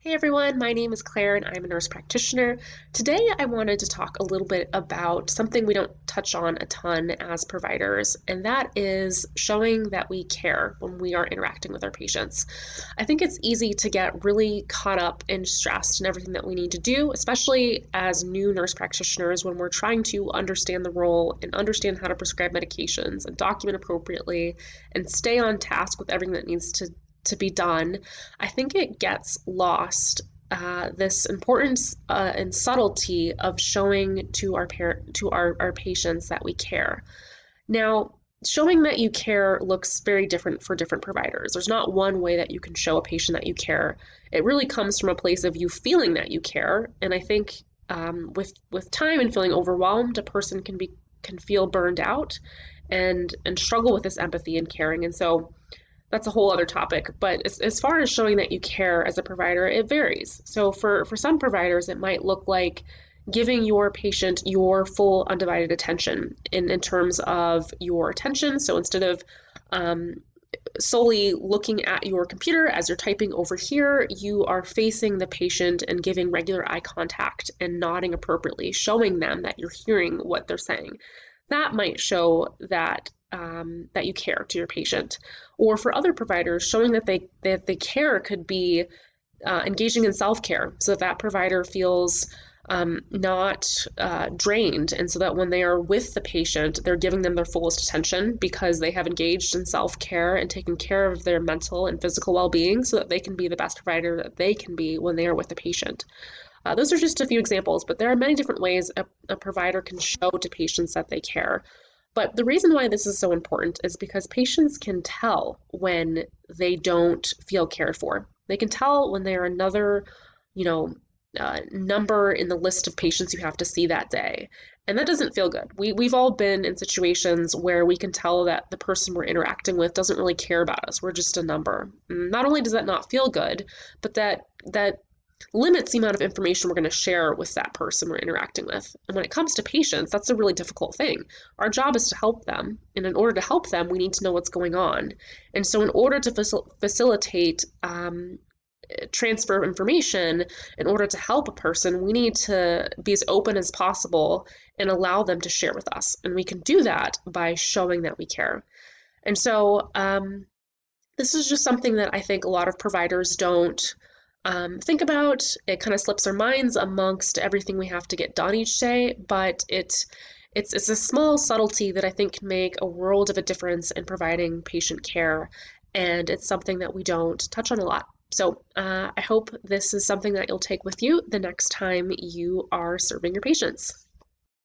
Hey everyone, my name is Claire and I'm a nurse practitioner. Today I wanted to talk a little bit about something we don't touch on a ton as providers, and that is showing that we care when we are interacting with our patients. I think it's easy to get really caught up and stressed in everything that we need to do, especially as new nurse practitioners when we're trying to understand the role and understand how to prescribe medications and document appropriately and stay on task with everything that needs to be done. I think it gets lost, this importance and subtlety of showing to our patients that we care. Now, showing that you care looks very different for different providers. There's not one way that you can show a patient that you care. It really comes from a place of you feeling that you care, and I think with time and feeling overwhelmed, a person can feel burned out and struggle with this empathy and caring, and so that's a whole other topic. But as far as showing that you care as a provider, it varies. So for some providers, it might look like giving your patient your full undivided attention in terms of your attention. So instead of solely looking at your computer as you're typing over here, you are facing the patient and giving regular eye contact and nodding appropriately, showing them that you're hearing what they're saying. That might show that you care to your patient. Or for other providers, showing that they care could be engaging in self-care, so that that provider feels not drained, and so that when they are with the patient, they're giving them their fullest attention because they have engaged in self-care and taken care of their mental and physical well-being, so that they can be the best provider that they can be when they are with the patient. Those are just a few examples, but there are many different ways a provider can show to patients that they care. But the reason why this is so important is because patients can tell when they don't feel cared for. They can tell when they're another, you know, number in the list of patients you have to see that day. And that doesn't feel good. We've all been in situations where we can tell that the person we're interacting with doesn't really care about us. We're just a number. And not only does that not feel good, but that limits the amount of information we're going to share with that person we're interacting with. And when it comes to patients, that's a really difficult thing. Our job is to help them. And in order to help them, we need to know what's going on. And so, in order to facilitate transfer of information, in order to help a person, we need to be as open as possible and allow them to share with us. And we can do that by showing that we care. And so, this is just something that I think a lot of providers don't think about. It kind of slips our minds amongst everything we have to get done each day, but it's a small subtlety that I think can make a world of a difference in providing patient care, and it's something that we don't touch on a lot. So I hope this is something that you'll take with you the next time you are serving your patients.